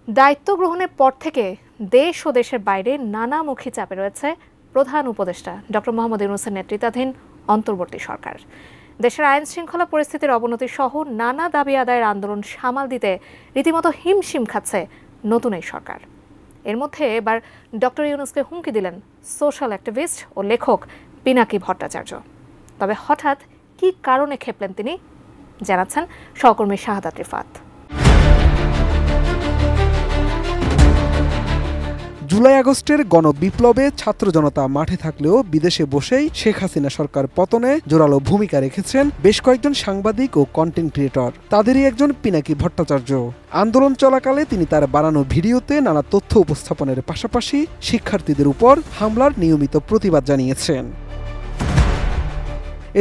দায়িত্ব গ্রহণের পর থেকে দেশ ও দেশের বাইরে নানামুখী চাপে রয়েছে প্রধান উপদেষ্টা ডক্টর মোহাম্মদ ইউনূসের নেতৃত্বাধীন অন্তর্বর্তী সরকার। দেশের আইন শৃঙ্খলা পরিস্থিতির অবনতি সহ নানা দাবি আদায়ের আন্দোলন সামাল দিতে রীতিমতো হিমশিম খাচ্ছে নতুন এই সরকার। এর মধ্যে এবার ডক্টর ইউনূসকে হুমকি দিলেন সোশ্যাল অ্যাক্টিভিস্ট ও লেখক পিনাকি ভট্টাচার্য। তবে হঠাৎ কী কারণে খেপলেন তিনি, জানাচ্ছেন সহকর্মী শাহাদাত রিফাত। জুলাই আগস্টের গণবিপ্লবে ছাত্র জনতা মাঠে থাকলেও বিদেশে বসেই শেখ হাসিনা সরকার পতনে জোরালো ভূমিকা রেখেছেন বেশ কয়েকজন সাংবাদিক ও কন্টেন্ট ক্রিয়েটর। তাদেরই একজন পিনাকি ভট্টাচার্য। আন্দোলন চলাকালে তিনি তার বানানো ভিডিওতে নানা তথ্য উপস্থাপনের পাশাপাশি শিক্ষার্থীদের উপর হামলার নিয়মিত প্রতিবাদ জানিয়েছেন।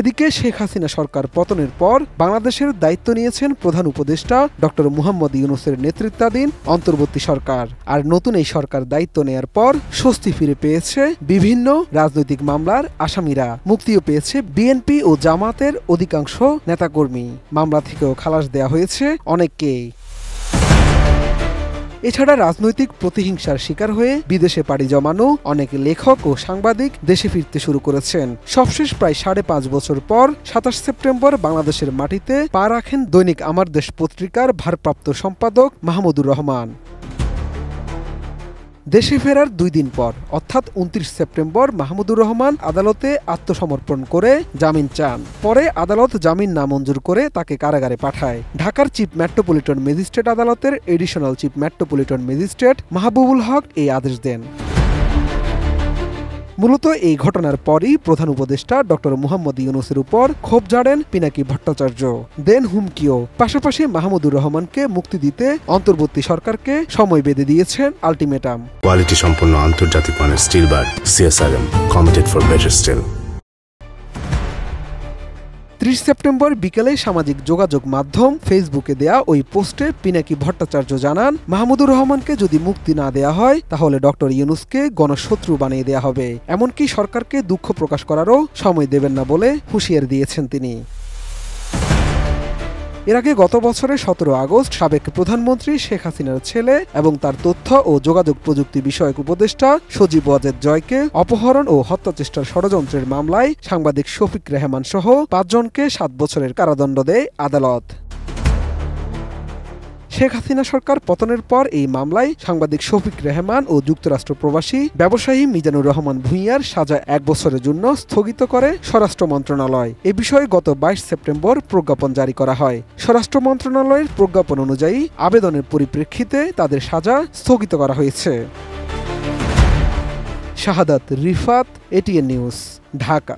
এদিকে শেখ হাসিনা সরকার পতনের পর বাংলাদেশের দায়িত্ব নিয়েছেন প্রধান উপদেষ্টা ডক্টর মোহাম্মদ ইউনূসের নেতৃত্বাধীন অন্তর্বর্তী সরকার। আর নতুন এই সরকার দায়িত্ব নেয়ার পর স্বস্তি ফিরে পেয়েছে বিভিন্ন রাজনৈতিক মামলার আসামিরা। মুক্তিও পেয়েছে বিএনপি ও জামাতের অধিকাংশ নেতাকর্মী। মামলা থেকেও খালাস দেয়া হয়েছে অনেককেই। এছাড়া রাজনৈতিক প্রতিহিংসার শিকার হয়ে বিদেশে পাড়ি জমানো অনেক লেখক ও সাংবাদিক দেশে ফিরতে শুরু করেছেন। সবশেষ প্রায় 5.5 বছর পর 27 সেপ্টেম্বর বাংলাদেশের মাটিতে পা রাখেন দৈনিক আমার দেশ পত্রিকার ভারপ্রাপ্ত সম্পাদক মাহমুদুর রহমান। দেশে ফেরার 2 দিন পর অর্থাৎ 29 সেপ্টেম্বর মাহমুদুর রহমান আদালতে আত্মসমর্পণ করে জামিন চান। পরে আদালত জামিন নামঞ্জুর করে তাকে কারাগারে পাঠায়। ঢাকার চিফ মেট্রোপলিটন ম্যাজিস্ট্রেট আদালতের additional chief metropolitan magistrate Mahbubul Haque এই আদেশ দেন। মূলত এই ঘটনার পরই প্রধান উপদেষ্টা ডক্টর মোহাম্মদ ইউনূসের উপর ক্ষোভ ঝাড়েন পিনাকি ভট্টাচার্য, দেন হুমকিও। পাশাপাশি মাহমুদুর রহমানকে মুক্তি দিতে অন্তর্বর্তী সরকারকে সময় বেঁধে দিয়েছেন আলটিমেটাম। কোয়ালিটি সম্পন্ন আন্তর্জাতিক মানের still bar CSRM, committed for better still. 30 September বিকেলে সামাজিক যোগাযোগ মাধ্যম ফেসবুকে দেয়া ওই পোস্টে পিনাকি ভট্টাচার্য জানান, মাহমুদুর রহমানকে যদি মুক্তি না দেয়া হয় তাহলে ডক্টর ইউনূসকে গণশত্রু বানিয়ে দেয়া হবে। এমনকি সরকারকে দুঃখ প্রকাশ করারও সময় দেবেন না বলে হুঁশিয়ারি দিয়েছেন তিনি। এর আগে গত বছরের 17 আগস্ট সাবেক প্রধানমন্ত্রী শেখ হাসিনার ছেলে এবং তার তথ্য ও যোগাযোগ প্রযুক্তি বিষয়ক উপদেষ্টা সজীব ওয়াজেদ জয়কে অপহরণ ও হত্যাচেষ্টার ষড়যন্ত্রের মামলায় সাংবাদিক শফিক রেহমান সহ 5 জনকে 7 বছরের কারাদণ্ড দেয় আদালত। শেখ হাসিনা সরকার পতনের পর এই মামলায় সাংবাদিক শফিক রেহমান ও যুক্তরাষ্ট্র প্রবাসী ব্যবসায়ী মিজানুর রহমান ভূঁইয়ার সাজা 1 বছরের জন্য স্থগিত করে স্বরাষ্ট্র মন্ত্রণালয়। এ বিষয়ে গত 22 সেপ্টেম্বর প্রজ্ঞাপন জারি করা হয়। স্বরাষ্ট্র মন্ত্রণালয়ের প্রজ্ঞাপন অনুযায়ী আবেদনের পরিপ্রেক্ষিতে তাদের সাজা স্থগিত করা হয়েছে। শাহাদাত রিফাত, এটিএন নিউজ, ঢাকা।